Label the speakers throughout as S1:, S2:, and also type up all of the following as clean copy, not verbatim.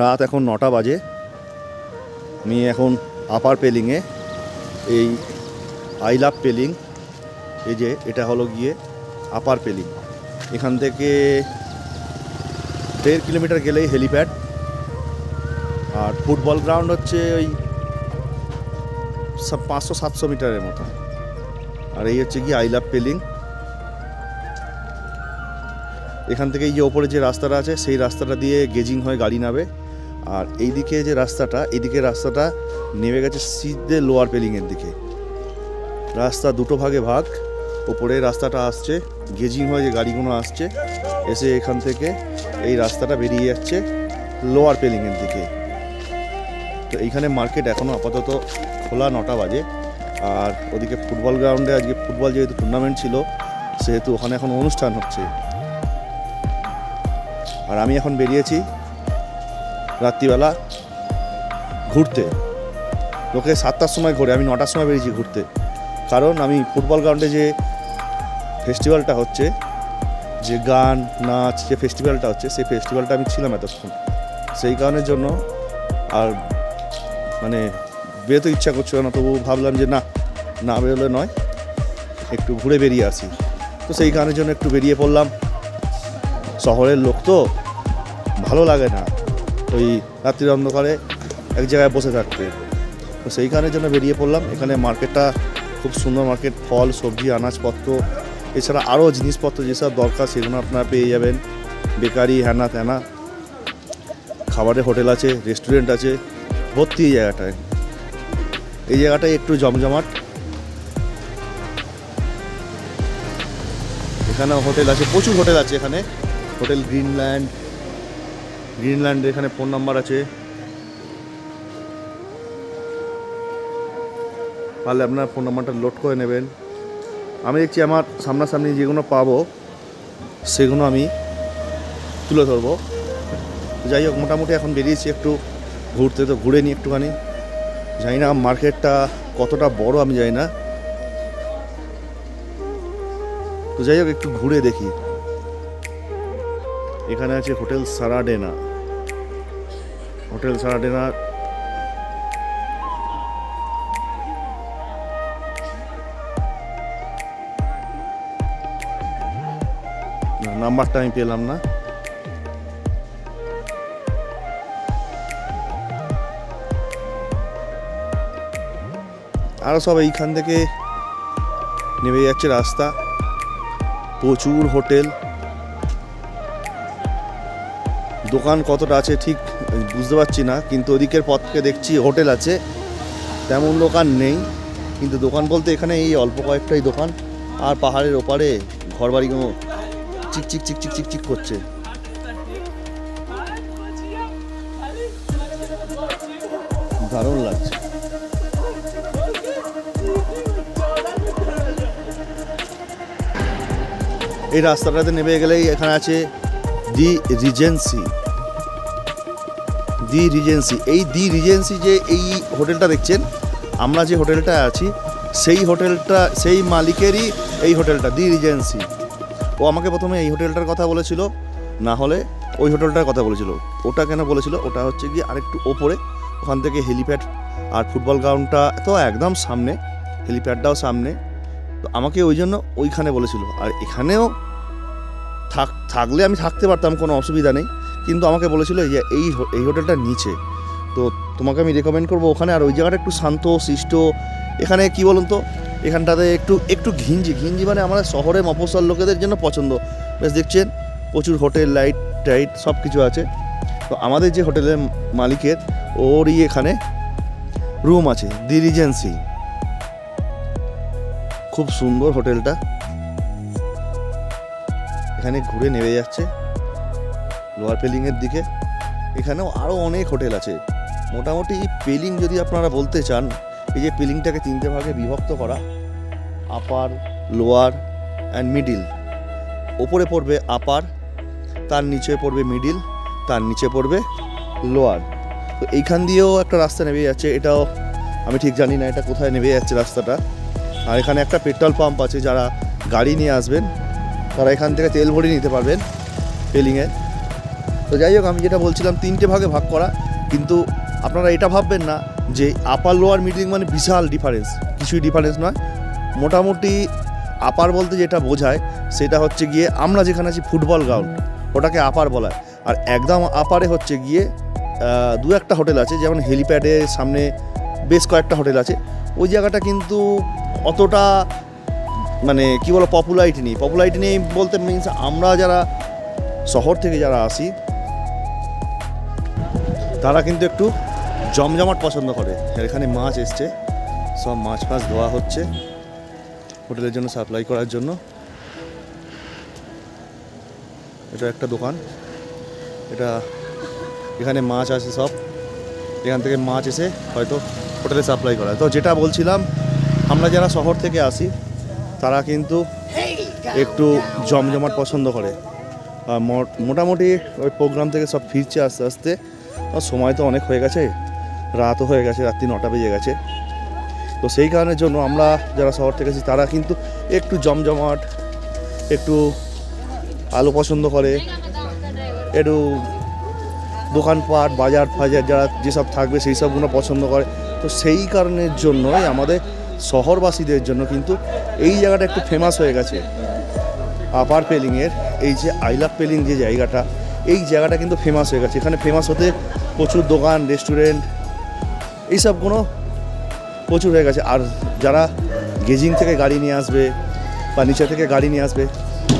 S1: রাত এখন 9টা বাজে। আমি এখন আপার পেলিংয়ে, এই আই লাভ পেলিং, এই যে এটা হলো গিয়ে আপার পেলিং। এখান থেকে 1.5 কিলোমিটার গেলেই হেলিপ্যাড, আর ফুটবল গ্রাউন্ড হচ্ছে ওই 500-700 মিটারের মতো। আর এই হচ্ছে গিয়ে আই লাভ পেলিং। এখান থেকে এই যে ওপরে যে রাস্তাটা আছে সেই রাস্তাটা দিয়ে গেজিং হয়ে গাড়ি নামে। আর এইদিকে যে রাস্তাটা, এইদিকে রাস্তাটা নেমে গেছে সিধে লোয়ার পেলিংয়ের দিকে। রাস্তা দুটো ভাগে ভাগ। ওপরে রাস্তাটা আসছে গেজিং হয়ে, যে গাড়িগুলো আসছে এসে এখান থেকে এই রাস্তাটা বেরিয়ে যাচ্ছে লোয়ার পেলিংয়ের দিকে। তো এইখানে মার্কেট এখনও আপাতত খোলা, 9টা বাজে। আর ওদিকে ফুটবল গ্রাউন্ডে আজকে ফুটবল যেহেতু টুর্নামেন্ট ছিল, সেহেতু ওখানে এখন অনুষ্ঠান হচ্ছে। আর আমি এখন বেরিয়েছি রাত্রিবেলা ঘুরতে। লোকে 7টার সময় ঘোরে, আমি 9টার সময় বেরিয়েছি ঘুরতে। কারণ আমি ফুটবল গ্রাউন্ডে যে ফেস্টিভ্যালটা হচ্ছে, যে গান নাচ যে ফেস্টিভ্যালটা হচ্ছে, সেই ফেস্টিভ্যালটা আমি ছিলাম এতক্ষণ। সেই কারণের জন্য আর মানে বেরোতে ইচ্ছা করছিল না, তবু ভাবলাম যে না বেরোলে নয়, একটু ঘুরে বেরিয়ে আসি। তো সেই কারণের জন্য একটু বেরিয়ে পড়লাম। শহরের লোক তো ভালো লাগে না ওই রাত্রির অন্ধকারে এক জায়গায় বসে থাকতে। তো সেই কারণের জন্য বেরিয়ে পড়লাম। এখানে মার্কেটটা খুব সুন্দর মার্কেট, ফল সবজি আনাজপত্র এছাড়া আরও জিনিসপত্র যেসব দরকার সেগুলো আপনারা পেয়ে যাবেন। বেকারি হ্যানা ত্যানা, খাবারের হোটেল আছে, রেস্টুরেন্ট আছে, ভর্তি এই জায়গাটায়। এই জায়গাটায় একটু জমজমাট। এখানে হোটেল আছে, প্রচুর হোটেল আছে এখানে। হোটেল গ্রিনল্যান্ডের এখানে ফোন নাম্বার আছে, পারলে আপনার ফোন নাম্বারটা লোড করে নেবেন। আমি দেখছি আমার সামনাসামনি যেগুলো পাবো সেগুলো আমি তুলে ধরবো। যাই হোক, মোটামুটি এখন বেরিয়েছি একটু ঘুরতে। তো ঘুরে নিই একটুখানি। জানি না মার্কেটটা কতটা বড়, আমি জানি না। তো যাই হোক, একটু ঘুরে দেখি। এখানে আছে হোটেল সারাডেনা। হোটেল সারাডেনা নাম্বারটা আমি পেলাম না। আরও সব এইখান থেকে নেমে যাচ্ছে রাস্তা। প্রচুর হোটেল, দোকান কতটা আছে ঠিক বুঝতে পারছি না, কিন্তু ওদিকের পথ থেকে দেখছি হোটেল আছে, তেমন দোকান নেই। কিন্তু দোকান বলতে এখানে এই অল্প কয়েকটাই দোকান। আর পাহাড়ের ওপারে ঘরবাড়িগুলো চিকচিক চিকচিক চিকচিক করছে। দারুণ লাগছে। এই রাস্তাটাতে নেমে গেলেই এখানে আছে দি রিজেন্সি। এই দি রিজেন্সি যে এই হোটেলটা দেখছেন, আমরা যে হোটেলটা আছি সেই হোটেলটা, সেই মালিকেরই এই হোটেলটা দি রিজেন্সি। ও আমাকে প্রথমে এই হোটেলটার কথা বলেছিল, না হলে ওই হোটেলটার কথা বলেছিল। ওটা কেন বলেছিল, ওটা হচ্ছে গিয়ে আরেকটু ওপরে, ওখান থেকে হেলিপ্যাড আর ফুটবল গ্রাউন্ডটা তো একদম সামনে, হেলিপ্যাডটাও সামনে। তো আমাকে ওই জন্য ওইখানে বলেছিল। আর এখানেও থাকলে আমি থাকতে পারতাম, কোনো অসুবিধা নেই, কিন্তু আমাকে বলেছিল যে এই হোটেলটার নিচে। তো তোমাকে আমি রেকমেন্ড করবো ওখানে। আর ওই জায়গাটা একটু শান্ত শিষ্ট। এখানে কি বলুন তো, এখানটাতে একটু ঘিঞ্জি মানে আমাদের শহরে মফস্বল লোকেদের জন্য পছন্দ। বেশ দেখছেন প্রচুর হোটেল, লাইট টাইট সব কিছু আছে। তো আমাদের যে হোটেলের মালিকের, ওরই এখানে রুম আছে, দি রিজেন্সি। খুব সুন্দর হোটেলটা। এখানে ঘুরে নেমে যাচ্ছে লোয়ার পেলিংয়ের দিকে। এখানেও আরও অনেক হোটেল আছে। মোটামুটি পেলিং যদি আপনারা বলতে চান, এই যে পেলিংটাকে 3টে ভাগে বিভক্ত করা, আপার, লোয়ার অ্যান্ড মিডিল। ওপরে পড়বে আপার, তার নিচে পড়বে মিডিল, তার নিচে পড়বে লোয়ার। তো এইখান দিয়েও একটা রাস্তা নেমে যাচ্ছে। এটাও আমি ঠিক জানি না এটা কোথায় নেমে যাচ্ছে রাস্তাটা। আর এখানে একটা পেট্রোল পাম্প আছে, যারা গাড়ি নিয়ে আসবেন তারা এখান থেকে তেল ভরে নিতে পারবেন পেলিংয়ে। তো যাই হোক, আমি যেটা বলছিলাম 3টে ভাগে ভাগ করা, কিন্তু আপনারা এটা ভাববেন না যে আপার লোয়ার মিডিল মানে বিশাল ডিফারেন্স, কিছুই ডিফারেন্স নয়। মোটামুটি আপার বলতে যেটা বোঝায় সেটা হচ্ছে গিয়ে আমরা যেখানে আছি ফুটবল গ্রাউন্ড, ওটাকে আপার বলা হয়। আর একদম আপারে হচ্ছে গিয়ে 2-1টা হোটেল আছে, যেমন হেলিপ্যাডের সামনে বেশ কয়েকটা হোটেল আছে। ওই জায়গাটা কিন্তু অতটা মানে কি বলো পপুলারিটি নেই বলতে মিনস আমরা যারা শহর থেকে যারা আসি তারা কিন্তু একটু জমজমাট পছন্দ করে। এখানে মাছ এসছে, সব মাছ ধোয়া হচ্ছে হোটেলের জন্য সাপ্লাই করার জন্য। এটা একটা দোকান, এখানে মাছ আছে সব, এখান থেকে মাছ এসে হয়তো হোটেলে সাপ্লাই করা। তো যেটা বলছিলাম, আমরা যারা শহর থেকে আসি তারা কিন্তু একটু জমজমাট পছন্দ করে। মোটামুটি ওই প্রোগ্রাম থেকে সব ফিরছে আস্তে আস্তে, সময় তো অনেক হয়ে গেছে, রাতও হয়ে গেছে, রাত্রি 9টা বেজে গেছে। তো সেই কারণের জন্য আমরা যারা শহর থেকে আছি তারা কিন্তু একটু জমজমাট, একটু আলো পছন্দ করে, একটু দোকানপাট বাজার যারা যেসব থাকবে সেই সবগুলো পছন্দ করে। তো সেই কারণের জন্যই আমাদের শহরবাসীদের জন্য কিন্তু এই জায়গাটা একটু ফেমাস হয়ে গেছে। আপার পেলিংয়ের এই যে আই লাভ পেলিং যে জায়গাটা, এই জায়গাটা কিন্তু ফেমাস হয়ে গেছে। এখানে ফেমাস হতে প্রচুর দোকান, রেস্টুরেন্ট এইসবগুলো প্রচুর হয়ে গেছে। আর যারা গেজিং থেকে গাড়ি নিয়ে আসবে বা নিচে থেকে গাড়ি নিয়ে আসবে,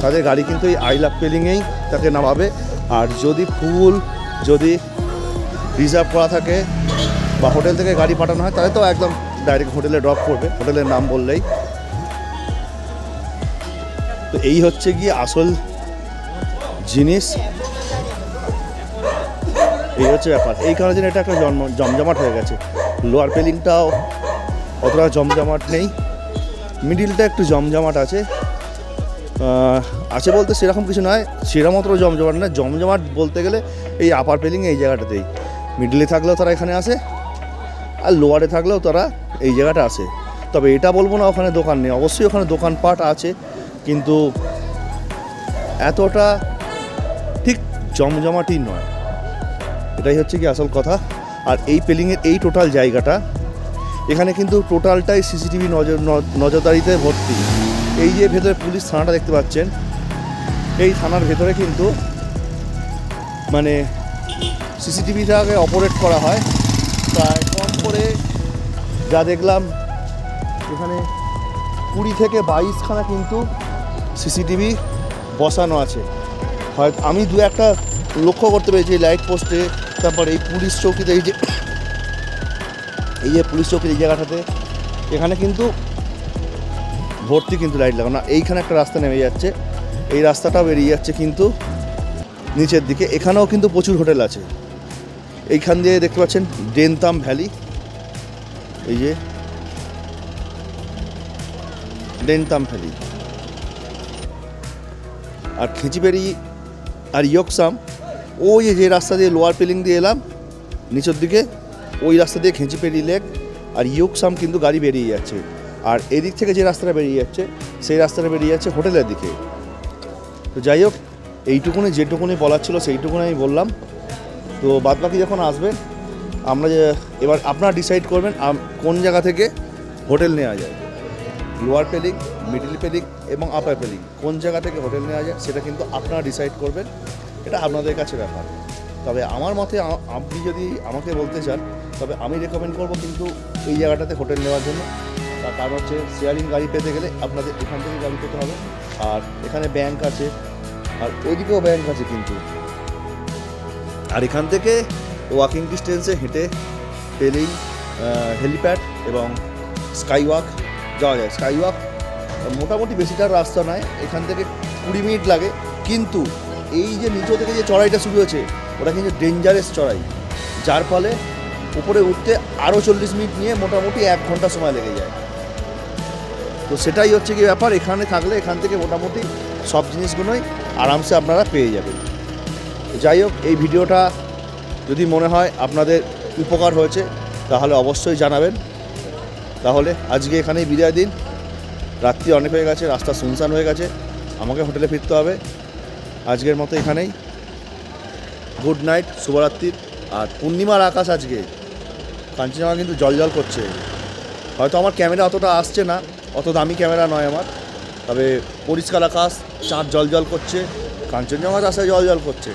S1: তাদের গাড়ি কিন্তু এই আই লাভ পেলিংয়েই তাকে নামাবে। আর যদি রিজার্ভ করা থাকে বা হোটেল থেকে গাড়ি পাঠানো হয়, তাহলে তো একদম ডাইরেক্ট হোটেলে ড্রপ করবে, হোটেলের নাম বললেই। তো এই হচ্ছে গিয়ে আসল জিনিস, এই হচ্ছে ব্যাপার। এই কারণে এটা একটা জমজমাট হয়ে গেছে। লোয়ার পেলিংটাও অতটা জমজমাট নেই, মিডিলটা একটু জমজমাট আছে বলতে সেরকম কিছু নয়, সেরকম অতটা জমজমাট না। জমজমাট বলতে গেলে এই আপার পেলিং এই জায়গাটাতেই, মিডিলে থাকলেও তারা এখানে আসে আর লোয়ারে থাকলেও তারা এই জায়গাটা আসে। তবে এটা বলবো না ওখানে দোকান নেই, অবশ্যই ওখানে দোকানপাট আছে, কিন্তু এতটা ঠিক জমজমাটই নয়। এটাই হচ্ছে কি আসল কথা। আর এই পেলিংয়ের এই টোটাল জায়গাটা, এখানে কিন্তু টোটালটাই সিসিটিভি নজরদারিতে ভর্তি। এই যে ভেতরে পুলিশ থানাটা দেখতে পাচ্ছেন, এই থানার ভেতরে কিন্তু মানে সিসিটিভিটাকে অপারেট করা হয়। প্রায় কম করে যা দেখলাম এখানে 20 থেকে 22খানা কিন্তু সিসিটিভি বসানো আছে। হয়তো আমি 2-1টা লক্ষ্য করতে পেরেছি এই লাইট পোস্টে, তারপর এই পুলিশ চৌকিতে, এই যে পুলিশ চৌকির এই জায়গাটাতে, এখানে কিন্তু ভর্তি কিন্তু লাইট লাগানো। এইখানে একটা রাস্তা নেমে যাচ্ছে, এই রাস্তাটাও বেরিয়ে যাচ্ছে কিন্তু নিচের দিকে। এখানেও কিন্তু প্রচুর হোটেল আছে। এইখান দিয়ে দেখতে পাচ্ছেন ডেনতাম ভ্যালি, এই যে ডেনতাম ভ্যালি, আর খেঁচিবেড়ি আর ইয়কসাম, ওই যে রাস্তা দিয়ে লোয়ার পেলিং দিয়ে এলাম নিচের দিকে, ওই রাস্তা দিয়ে খেঁচিবেড়ি লেক আর ইয়কসাম কিন্তু গাড়ি বেরিয়ে যাচ্ছে। আর এদিক থেকে যে রাস্তাটা বেরিয়ে যাচ্ছে, সেই রাস্তাটা বেরিয়ে যাচ্ছে হোটেলের দিকে। তো যাই হোক, এইটুকুনি যেটুকুনি বলার ছিল সেইটুকুনি আমি বললাম। তো বাদবাকি যখন আসবেন, আমরা এবার আপনারা ডিসাইড করবেন কোন জায়গা থেকে হোটেল নেওয়া যায়। লোয়ার পেলিং, মিডিল পেলিং এবং আপার পেলিং কোন জায়গা থেকে হোটেল নেওয়া যায় সেটা কিন্তু আপনারা ডিসাইড করবেন, এটা আপনাদের কাছে ব্যাপার। তবে আমার মতে আপনি যদি আমাকে বলতে চান, তবে আমি রেকমেন্ড করব কিন্তু এই জায়গাটাতে হোটেল নেওয়ার জন্য। তার কারণ হচ্ছে শেয়ারিং গাড়ি পেতে গেলে আপনাদের এখান থেকে গাড়ি পেতে হবে, আর এখানে ব্যাংক আছে, আর ওইদিকেও ব্যাংক আছে কিন্তু। আর এখান থেকে ওয়াকিং ডিস্টেন্সে হেঁটে পেলিং, হেলিপ্যাড এবং স্কাইওয়াক যাওয়া যায়। স্কাইওয়াক মোটামুটি বেশিটার রাস্তা নয়, এখান থেকে 20 মিনিট লাগে। কিন্তু এই যে নিচে থেকে যে চড়াইটা শুরু হয়েছে, ওটা কিন্তু ডেঞ্জারাস চড়াই, যার ফলে উপরে উঠতে আরও 40 মিনিট নিয়ে মোটামুটি 1 ঘন্টা সময় লেগে যায়। তো সেটাই হচ্ছে কি ব্যাপার, এখানে থাকলে এখান থেকে মোটামুটি সব জিনিসগুলোই আরামসে আপনারা পেয়ে যাবেন। যাই হোক, এই ভিডিওটা যদি মনে হয় আপনাদের উপকার হয়েছে তাহলে অবশ্যই জানাবেন। তাহলে আজকে এখানেই বিদায় দিন, রাত্রি অনেক হয়ে গেছে, রাস্তা শুনশান হয়ে গেছে, আমাকে হোটেলে ফিরতে হবে। আজকের মতো এখানেই গুড নাইট, শুভরাত্রির। আর পূর্ণিমার আকাশ আজকে, কাঞ্চনজঙ্ঘা কিন্তু জল করছে। হয়তো আমার ক্যামেরা অতটা আসছে না, অত দামি ক্যামেরা নয় আমার, তবে পরিষ্কার আকাশ, চাঁদ জল করছে, কাঞ্চনজঙ্ঘার আশায় জল করছে।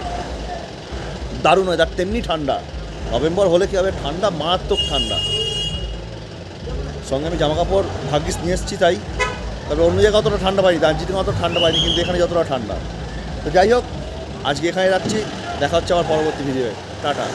S1: দারুণ ওয়েদার, তেমনি ঠান্ডা। নভেম্বর হলে কী হবে, ঠান্ডা, মারাত্মক ঠান্ডা। সঙ্গে আমি জামাকাপড় ভাগ্যিস নিয়ে এসেছি তাই, তবে অন্য জায়গায় অতটা ঠান্ডা পাইনি, দার্জিলিং অত ঠান্ডা পাইনি, কিন্তু এখানে যতটা ঠান্ডা। তো যাই হোক, আজকে এখানে রাখছি, দেখা হচ্ছে আমার পরবর্তী ভিডিওয়ে। টাটা।